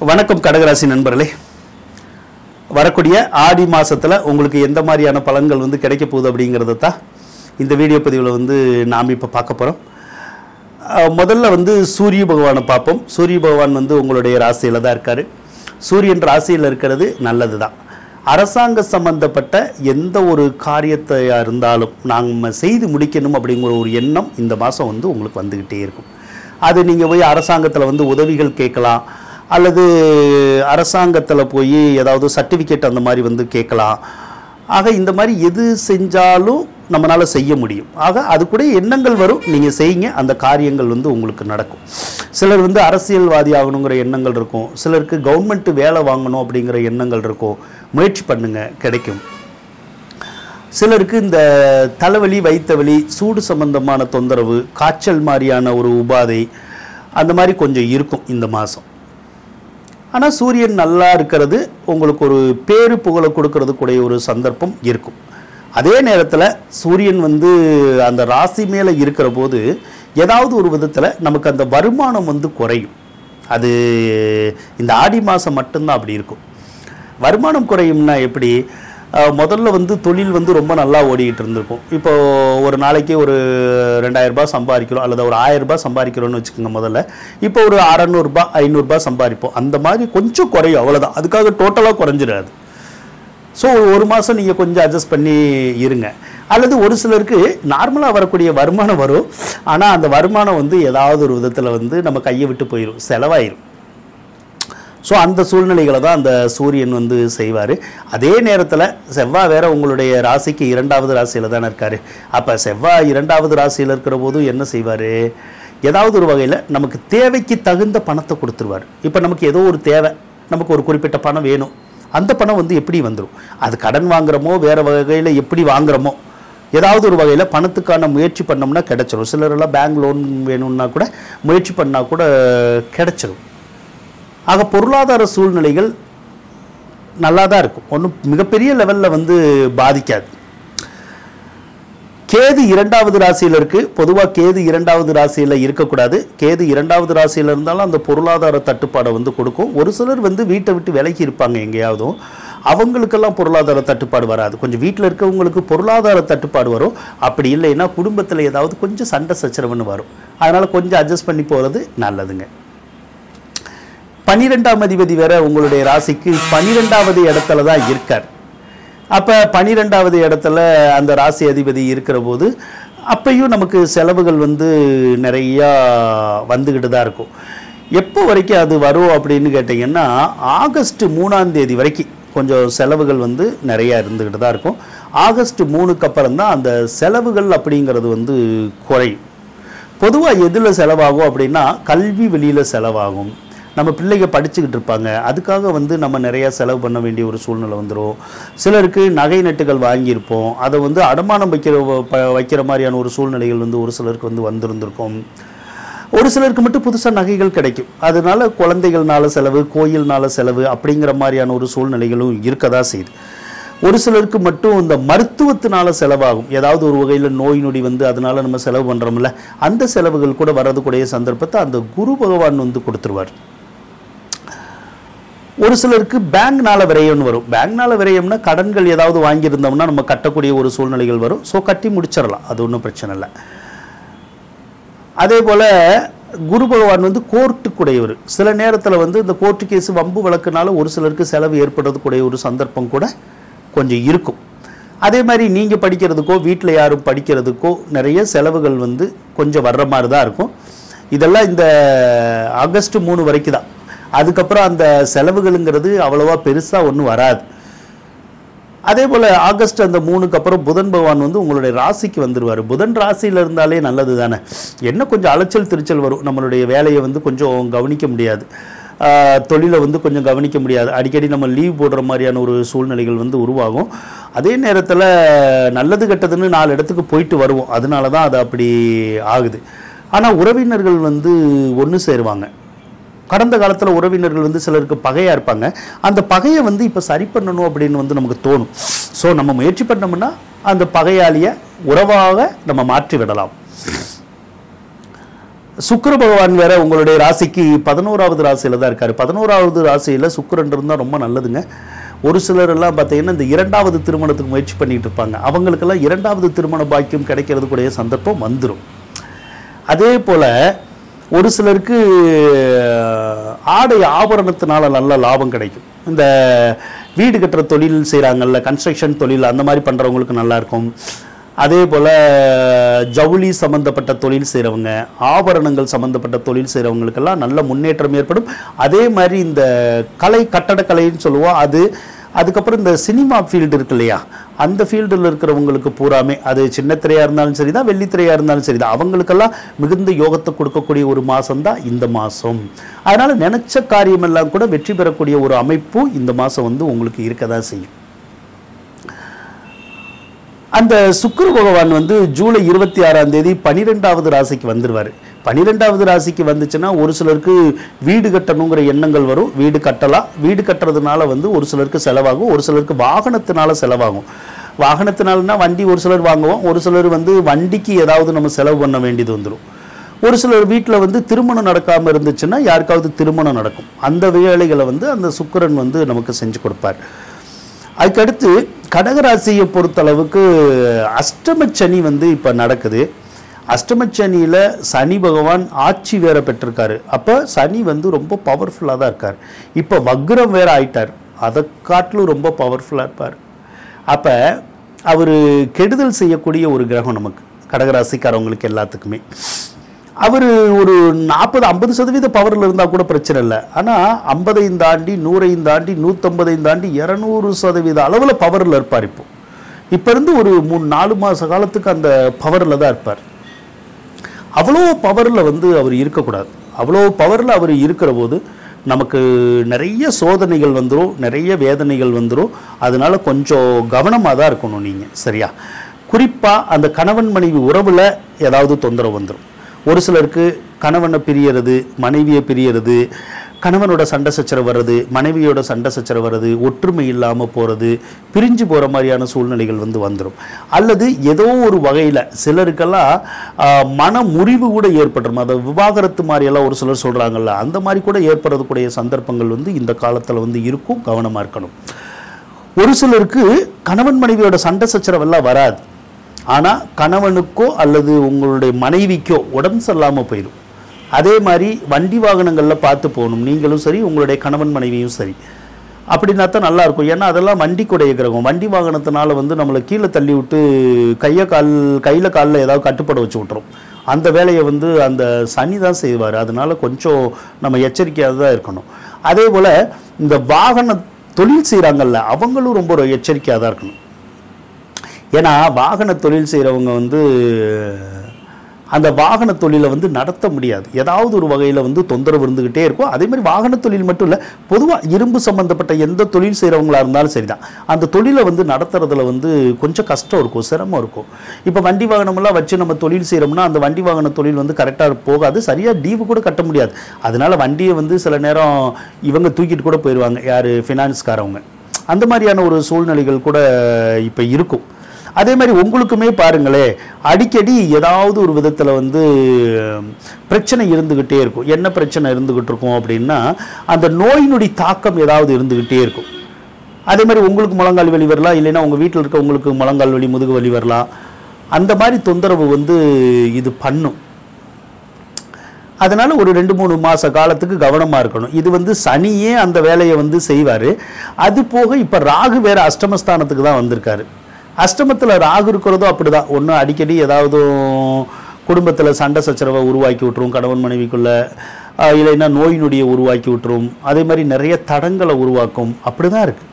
வணக்கம் கடகராசி நண்பர்களே. வரக்கூடிய ஆடி மாசத்துல உங்களுக்கு எந்த மாதிரியான பலன்கள் வந்து கிடைக்க போகுது அப்படிங்கறத தான் இந்த வீடியோ பதிவுல வந்து நாம இப்ப பார்க்க போறோம். முதல்ல வந்து சூரிய பகவானை பார்ப்போம். சூரிய பகவான் வந்து உங்களுடைய ராசியில தான் இருக்காரு. சூரியன் ராசியில் இருக்கிறது நல்லதுதான். அரசாங்க சம்பந்தப்பட்ட எந்த ஒரு காரியத்தையா இருந்தாலும் நாம செய்து முடிக்கணும் அப்படிங்கிற ஒரு எண்ணம் இந்த மாசம் வந்து உங்களுக்கு வந்துகிட்டே இருக்கும். அது நீங்க போய் அரசாங்கத்துல வந்து உதவிகள் கேட்கலாம், அல்லது அரசாங்கத்தில் போய் ஏதாவது சர்டிஃபிகேட் அந்த மாதிரி வந்து கேட்கலாம். ஆக இந்த மாதிரி எது செஞ்சாலும் நம்மளால் செய்ய முடியும். ஆக அது கூட எண்ணங்கள் வரும், நீங்கள் செய்யுங்க, அந்த காரியங்கள் வந்து உங்களுக்கு நடக்கும். சிலர் வந்து அரசியல்வாதி ஆகணுங்கிற எண்ணங்கள் இருக்கும், சிலருக்கு கவர்மெண்ட் வேலை வாங்கணும் அப்படிங்கிற எண்ணங்கள் இருக்கும். முயற்சி பண்ணுங்க, கிடைக்கும். சிலருக்கு இந்த தலைவலி, வயிற்று வலி, சூடு சம்பந்தமான தொந்தரவு, காய்ச்சல் மாதிரியான ஒரு உபாதை அந்த மாதிரி கொஞ்சம் இருக்கும் இந்த மாதம். ஆனால் சூரியன் நல்லா இருக்கிறது உங்களுக்கு ஒரு பேரு புகழை கொடுக்கறது கூடிய ஒரு சந்தர்ப்பம் இருக்கும். அதே நேரத்தில் சூரியன் வந்து அந்த ராசி மேலே இருக்கிற போது ஏதாவது ஒரு விதத்தில் நமக்கு அந்த வருமானம் வந்து குறையும். அது இந்த ஆடி மாதம் மட்டும்தான் அப்படி இருக்கும். வருமானம் குறையும்னா எப்படி? முதல்ல வந்து தொழில் வந்து ரொம்ப நல்லா ஓடிக்கிட்டு இருந்திருக்கும். இப்போ ஒரு நாளைக்கு ஒரு 2000 ரூபாய் சம்பாதிக்கிறோம், அல்லது ஒரு 1000 ரூபாய் சம்பாதிக்கிறோன்னு வச்சுக்கோங்க. முதல்ல இப்போ ஒரு 600 ரூபாய் 500 ரூபாய் சம்பாதிப்போம். அந்த மாதிரி கொஞ்சம் குறையும், அவ்வளோதான். அதுக்காக டோட்டலாக குறைஞ்சிடாது. ஸோ ஒரு மாதம் நீங்கள் கொஞ்சம் அட்ஜஸ்ட் பண்ணி இருங்க. அல்லது ஒரு சிலருக்கு நார்மலாக வரக்கூடிய வருமானம் வரும், ஆனால் அந்த வருமானம் வந்து ஏதாவது ஒரு விதத்தில் வந்து நம்ம கையை விட்டு போயிடும், செலவாயிரும். ஸோ அந்த சூழ்நிலைகளை தான் அந்த சூரியன் வந்து செய்வார். அதே நேரத்தில் செவ்வாய் வேற உங்களுடைய ராசிக்கு 2வது ராசியில் தானே இருக்கார். அப்போ செவ்வாய் 2வது ராசியில் இருக்கிற போது என்ன செய்வார்? ஏதாவது ஒரு வகையில் நமக்கு தேவைக்கு தகுந்த பணத்தை கொடுத்துருவார். இப்போ நமக்கு ஏதோ ஒரு தேவை, நமக்கு ஒரு குறிப்பிட்ட பணம் வேணும். அந்த பணம் வந்து எப்படி வந்துடும்? அது கடன் வாங்குறோமோ வேறு வகையில் எப்படி வாங்குறோமோ ஏதாவது ஒரு வகையில் பணத்துக்கான முயற்சி பண்ணோம்னா கிடைச்சிடும். சிலரெல்லாம் பேங்க் லோன் வேணும்னா கூட முயற்சி பண்ணால் கூட கிடைச்சிடும். ஆக பொருளாதார சூழ்நிலைகள் நல்லா தான் இருக்கும், ஒன்றும் மிகப்பெரிய லெவலில் வந்து பாதிக்காது. கேது 2வது ராசியில் இருக்குது. பொதுவாக கேது 2வது ராசியில் இருக்கக்கூடாது. கேது 2வது ராசியில் இருந்தாலும் அந்த பொருளாதார தட்டுப்பாடை வந்து கொடுக்கும். ஒரு சிலர் வந்து வீட்டை விட்டு விலகி இருப்பாங்க எங்கேயாவதும், அவங்களுக்கெல்லாம் பொருளாதார தட்டுப்பாடு வராது. கொஞ்சம் வீட்டில் இருக்கவங்களுக்கு பொருளாதார தட்டுப்பாடு வரும். அப்படி இல்லைன்னா குடும்பத்தில் ஏதாவது கொஞ்சம் சண்டை சச்சரவுன்னு வரும். அதனால் கொஞ்சம் அட்ஜஸ்ட் பண்ணி போகிறது நல்லதுங்க. 12ஆம் அதிபதி வேற உங்களுடைய ராசிக்கு 12வது இடத்துல தான் இருக்கார். அப்போ 12வது இடத்துல அந்த ராசி அதிபதி இருக்கிற போது அப்பையும் நமக்கு செலவுகள் வந்து நிறையா வந்துக்கிட்டு தான் இருக்கும். எப்போ வரைக்கும் அது வரும் அப்படின்னு கேட்டிங்கன்னா, ஆகஸ்ட் 3ஆம் தேதி வரைக்கும் கொஞ்சம் செலவுகள் வந்து நிறையா இருந்துக்கிட்டு தான் இருக்கும். ஆகஸ்ட் 3க்கு அப்புறம் தான் அந்த செலவுகள் அப்படிங்கிறது வந்து குறையும். பொதுவாக எதில் செலவாகும் அப்படின்னா, கல்வி வெளியில் செலவாகும். நம்ம பிள்ளைங்க படிச்சுக்கிட்டு இருப்பாங்க, அதுக்காக வந்து நம்ம நிறையா செலவு பண்ண வேண்டிய ஒரு சூழ்நிலை வந்துடும். சிலருக்கு நகை நட்டுகள் வாங்கியிருப்போம், அதை வந்து அடமானம் வைக்கிற மாதிரியான ஒரு சூழ்நிலைகள் வந்து ஒரு சிலருக்கு வந்து வந்திருந்திருக்கும். ஒரு சிலருக்கு மட்டும் புதுசாக நகைகள் கிடைக்கும். அதனால குழந்தைகள்னால செலவு, கோயில்னால செலவு அப்படிங்கிற மாதிரியான ஒரு சூழ்நிலைகளும் இருக்கதான் செய்யுது. ஒரு சிலருக்கு மட்டும் இந்த மருத்துவத்தினால செலவாகும். ஏதாவது ஒரு வகையில் நோய் நொடி வந்து அதனால நம்ம செலவு பண்ணுறோம்ல, அந்த செலவுகள் கூட வர்றதுக்குடைய சந்தர்ப்பத்தை அந்த குரு பகவான் வந்து கொடுத்துருவார். ஒரு சிலருக்கு பேங்க்னால விரயம்னு வரும். பேங்க்னால விரயம்னா கடன்கள் ஏதாவது வாங்கியிருந்தோம்னா நம்ம கட்டக்கூடிய ஒரு சூழ்நிலைகள் வரும். ஸோ கட்டி முடிச்சிடலாம், அது ஒன்றும் பிரச்சனை இல்லை. அதே போல் குரு பகவான் வந்து கோர்ட்டுக்குடையவர். சில நேரத்தில் வந்து இந்த கோர்ட்டு கேஸ் வம்பு வழக்குனால ஒரு சிலருக்கு செலவு ஏற்படுறதுக்குடைய ஒரு சந்தர்ப்பம் கூட கொஞ்சம் இருக்கும். அதே மாதிரி நீங்கள் படிக்கிறதுக்கோ வீட்டில் யாரும் படிக்கிறதுக்கோ நிறைய செலவுகள் வந்து கொஞ்சம் வர்ற மாதிரி தான் இருக்கும். இதெல்லாம் இந்த ஆகஸ்ட் 3 வரைக்கும் தான். அதுக்கப்புறம் அந்த செலவுகளுங்கிறது அவ்வளோவா பெருசாக ஒன்றும் வராது. அதே போல் ஆகஸ்ட் அந்த 3க்கு அப்புறம் புதன் பகவான் வந்து உங்களுடைய ராசிக்கு வந்துடுவார். புதன் ராசியில் இருந்தாலே நல்லது தானே. என்ன கொஞ்சம் அலைச்சல் திருச்சல் வரும், நம்மளுடைய வேலையை வந்து கொஞ்சம் கவனிக்க முடியாது, தொழிலை வந்து கொஞ்சம் கவனிக்க முடியாது, அடிக்கடி நம்ம லீவ் போடுற மாதிரியான ஒரு சூழ்நிலைகள் வந்து உருவாகும். அதே நேரத்தில் நல்லது கெட்டதுன்னு 4 இடத்துக்கு போயிட்டு வருவோம், அதனால தான் அது அப்படி ஆகுது. ஆனால் உறவினர்கள் வந்து ஒன்று சேருவாங்க. கடந்த காலத்தில் உறவினர்கள் வந்து சிலருக்கு பகையாக இருப்பாங்க. அந்த பகையை வந்து இப்போ சரி பண்ணணும் அப்படின்னு வந்து நமக்கு தோணும். ஸோ நம்ம முயற்சி பண்ணோம்னா அந்த பகையாளியை உறவாக நம்ம மாற்றி விடலாம். சுக்கிர பகவான் வேற உங்களுடைய ராசிக்கு 11வது ராசியில் தான் இருக்கார். 11வது ராசியில் சுக்கிரன் இருந்தால் ரொம்ப நல்லதுங்க. ஒரு சிலர் எல்லாம் பார்த்தீங்கன்னா இந்த 2வது திருமணத்துக்கு முயற்சி பண்ணிட்டு இருப்பாங்க. அவங்களுக்கெல்லாம் 2வது திருமண பாக்கியம் கிடைக்கிறதுக்குடைய சந்தர்ப்பம் வந்துடும். அதே போல் ஒரு சிலருக்கு ஆடை ஆபரணத்தினால நல்ல லாபம் கிடைக்கும். இந்த வீடு கட்டுற தொழில் செய்கிறாங்கல்ல, கன்ஸ்ட்ரக்ஷன் தொழில் அந்த மாதிரி பண்ணுறவங்களுக்கு நல்லாயிருக்கும். அதே போல் ஜவுளி சம்மந்தப்பட்ட தொழில் செய்கிறவங்க, ஆபரணங்கள் சம்மந்தப்பட்ட தொழில் செய்கிறவங்களுக்கெல்லாம் நல்ல முன்னேற்றம் ஏற்படும். அதே மாதிரி இந்த கட்டடக்கலைன்னு சொல்லுவோம், அதுக்கப்புறம் இந்த சினிமா ஃபீல்டு இருக்கு இல்லையா, அந்த ஃபீல்டில் இருக்கிறவங்களுக்கு பூராமே அது சின்ன திரையாக இருந்தாலும் சரி தான், வெள்ளித்திரையாக இருந்தாலும் சரி தான், அவங்களுக்கெல்லாம் மிகுந்த யோகத்தை கொடுக்கக்கூடிய ஒரு மாதம் தான் இந்த மாதம். அதனால் நினச்ச காரியமெல்லாம் கூட வெற்றி பெறக்கூடிய ஒரு அமைப்பு இந்த மாதம் வந்து உங்களுக்கு இருக்க தான் செய்யும். அந்த சுக்கிர பகவான் வந்து ஜூலை 26ஆம் தேதி 12வது ராசிக்கு வந்துடுவார். 12வது ராசிக்கு வந்துச்சுன்னா ஒரு சிலருக்கு வீடு கட்டணுங்கிற எண்ணங்கள் வரும். வீடு கட்டலாம். வீடு கட்டுறதுனால வந்து ஒரு சிலருக்கு செலவாகும், ஒரு சிலருக்கு வாகனத்தினால செலவாகும். வாகனத்தினால்னா வண்டி ஒரு சிலர் வாங்குவோம், ஒரு சிலர் வந்து வண்டிக்கு ஏதாவது நம்ம செலவு பண்ண வேண்டியது வந்துடும். ஒரு சிலர் வீட்டில் வந்து திருமணம் நடக்காமல் இருந்துச்சுன்னா யாருக்காவது திருமணம் நடக்கும். அந்த வேலைகளை வந்து அந்த சுக்கிரன் வந்து நமக்கு செஞ்சு கொடுப்பார். அதுக்கடுத்து கடகராசியை பொறுத்தளவுக்கு அஷ்டமச்சனி வந்து இப்போ நடக்குது. அஷ்டமச்சனியில் சனி பகவான் ஆட்சி வேற பெற்றிருக்காரு. அப்போ சனி வந்து ரொம்ப பவர்ஃபுல்லாக தான் இருக்கார். இப்போ வக்ரம் வேற ஆயிட்டார், அதை காட்டிலும் ரொம்ப பவர்ஃபுல்லாக இருப்பார். அப்போ அவர் கெடுதல் செய்யக்கூடிய ஒரு கிரகம் நமக்கு கடகராசிக்காரவங்களுக்கு எல்லாத்துக்குமே. அவர் ஒரு 40-50% பவரில் இருந்தால் கூட பிரச்சனை இல்லை. ஆனால் 50ஐயும் தாண்டி 100ஐயும் தாண்டி 150ஐயும் தாண்டி 200% அளவில் பவரில் இருப்பார். இப்போ இருந்து ஒரு 3-4 மாத காலத்துக்கு அந்த பவரில் தான் இருப்பார். அவ்வளோ பவரில் வந்து அவர் இருக்கக்கூடாது. அவ்வளோ பவரில் அவர் இருக்கிற போது நமக்கு நிறைய சோதனைகள் வந்துடும், நிறைய வேதனைகள் வந்துடும். அதனால கொஞ்சம் கவனமாக தான் இருக்கணும் நீங்கள், சரியா? குறிப்பாக அந்த கணவன் மனைவி உறவில் ஏதாவது தொந்தரவு வந்துடும். ஒரு சிலருக்கு கணவனை பிரியறது, மனைவியை பிரியறது, கணவனோட சண்டை சச்சரவு வர்றது, மனைவியோட சண்டை சச்சரவு வர்றது, ஒற்றுமை இல்லாமல் போகிறது, பிரிஞ்சு போகிற மாதிரியான சூழ்நிலைகள் வந்து வந்துடும். அல்லது ஏதோ ஒரு வகையில் சிலருக்கெல்லாம் மன முறிவு கூட ஏற்பட்டுரும். அதை விவாகரத்து மாதிரியெல்லாம் ஒரு சிலர் சொல்கிறாங்கல்ல, அந்த மாதிரி கூட ஏற்படுறதுக்கூடிய சந்தர்ப்பங்கள் வந்து இந்த காலத்தில் வந்து இருக்கும். கவனமாக இருக்கணும். ஒரு சிலருக்கு கணவன் மனைவியோட சண்டை சச்சரவெல்லாம் வராது, ஆனால் கணவனுக்கோ அல்லது உங்களுடைய மனைவிக்கோ உடம்பு சரியில்லாமல் போயிடும். அதே மாதிரி வண்டி வாகனங்களில் பார்த்து போகணும், நீங்களும் சரி உங்களுடைய கணவன் மனைவியும் சரி. அப்படின்னா தான் நல்லாயிருக்கும். ஏன்னா அதெல்லாம் வண்டிக்குடைய கிரகம். வண்டி வாகனத்தினால வந்து நம்மளை கீழே தள்ளி விட்டு கையில் காலில் ஏதாவது கட்டுப்பட வச்சு விட்ரும். அந்த வேலையை வந்து அந்த சனி தான் செய்வார். அதனால கொஞ்சம் நம்ம எச்சரிக்கையாக தான் இருக்கணும். அதே போல் இந்த வாகன தொழில் செய்கிறாங்கல்ல, அவங்களும் ரொம்ப எச்சரிக்கையாக தான் இருக்கணும். ஏன்னா வாகன தொழில் செய்கிறவங்க வந்து அந்த வாகன தொழிலை வந்து நடத்த முடியாது, ஏதாவது ஒரு வகையில் வந்து தொந்தரவு இருந்துக்கிட்டே இருக்கும். அதே மாதிரி வாகன தொழில் மட்டும் இல்லை, பொதுவாக இரும்பு சம்மந்தப்பட்ட எந்த தொழில் செய்கிறவங்களா இருந்தாலும் சரி தான், அந்த தொழிலை வந்து நடத்துறதுல வந்து கொஞ்சம் கஷ்டம் இருக்கும், சிரமம் இருக்கும். இப்போ வண்டி வாகனமெல்லாம் வச்சு நம்ம தொழில் செய்கிறோம்னா அந்த வண்டி வாகன தொழில் வந்து கரெக்டாக போகாது, சரியாக டீவு கூட கட்ட முடியாது. அதனால வண்டியை வந்து சில நேரம் இவங்க தூக்கிட்டு கூட போயிடுவாங்க, யார் ஃபினான்ஸ்காரவங்க. அந்த மாதிரியான ஒரு சூழ்நிலைகள் கூட இப்போ இருக்கும். அதே மாதிரி உங்களுக்குமே பாருங்களே, அடிக்கடி ஏதாவது ஒரு விதத்தில் வந்து பிரச்சனை இருந்துக்கிட்டே இருக்கும். என்ன பிரச்சனை இருந்துக்கிட்டு இருக்கும் அப்படின்னா, அந்த நோய் நொடி தாக்கம் ஏதாவது இருந்துக்கிட்டே இருக்கும். அதே மாதிரி உங்களுக்கு முழங்கால் வலி வரலாம், இல்லைன்னா உங்கள் வீட்டில் இருக்க உங்களுக்கு முழங்கால் வலி, முதுகு வலி வரலாம். அந்த மாதிரி தொந்தரவு வந்து இது பண்ணும். அதனால் ஒரு 2-3 மாத காலத்துக்கு கவனமாக இருக்கணும். இது வந்து சனியே அந்த வேலையை வந்து செய்வார். அது போக இப்போ ராகு வேறு அஷ்டமஸ்தானத்துக்கு தான் வந்திருக்காரு. அஷ்டமத்தில் ராகு இருக்கிறதோ அப்படிதான், ஒன்று அடிக்கடி ஏதாவது குடும்பத்தில் சண்டை சச்சரவை உருவாக்கி விட்டுரும், கணவன் மனைவிக்குள்ளே, இல்லைன்னா நோய் நொடியை உருவாக்கி விட்டுரும். அதே மாதிரி நிறைய தடங்களை உருவாக்கும். அப்படி தான் இருக்குது.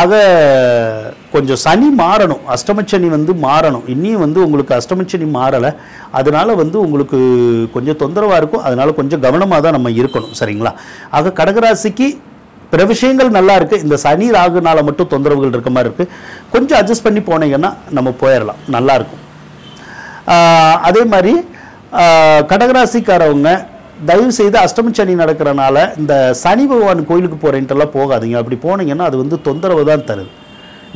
ஆக கொஞ்சம் சனி மாறணும், அஷ்டமச்சனி வந்து மாறணும். இன்னும் வந்து உங்களுக்கு அஷ்டமச்சனி மாறலை, அதனால வந்து உங்களுக்கு கொஞ்சம் தொந்தரவாக இருக்கும். அதனால கொஞ்சம் கவனமாக தான் நம்ம இருக்கணும், சரிங்களா? ஆக கடகராசிக்கு பிற விஷயங்கள் நல்லா இருக்குது, இந்த சனி ராகுனால மட்டும் தொந்தரவுகள் இருக்க மாதிரி இருக்குது. கொஞ்சம் அட்ஜஸ்ட் பண்ணி போனீங்கன்னா நம்ம போயிடலாம், நல்லாயிருக்கும். அதே மாதிரி கடகராசிக்காரவங்க தயவு செய்து அஷ்டமச்சனி நடக்கிறனால இந்த சனி பகவான் கோயிலுக்கு போகிறேன்ட்டுலாம் போகாதீங்க. அப்படி போனீங்கன்னா அது வந்து தொந்தரவு தான் தருது.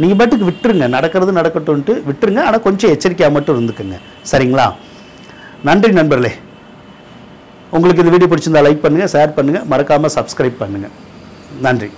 நீங்கள் பாட்டுக்கு விட்டுருங்க, நடக்கிறது நடக்கட்டும்ன்ட்டு விட்டுருங்க. ஆனால் கொஞ்சம் எச்சரிக்கையாக மட்டும் இருந்துக்குங்க, சரிங்களா? நன்றி நண்பர்களே. உங்களுக்கு இந்த வீடியோ பிடிச்சிருந்தா லைக் பண்ணுங்கள், ஷேர் பண்ணுங்கள், மறக்காமல் சப்ஸ்கிரைப் பண்ணுங்கள். நன்றி.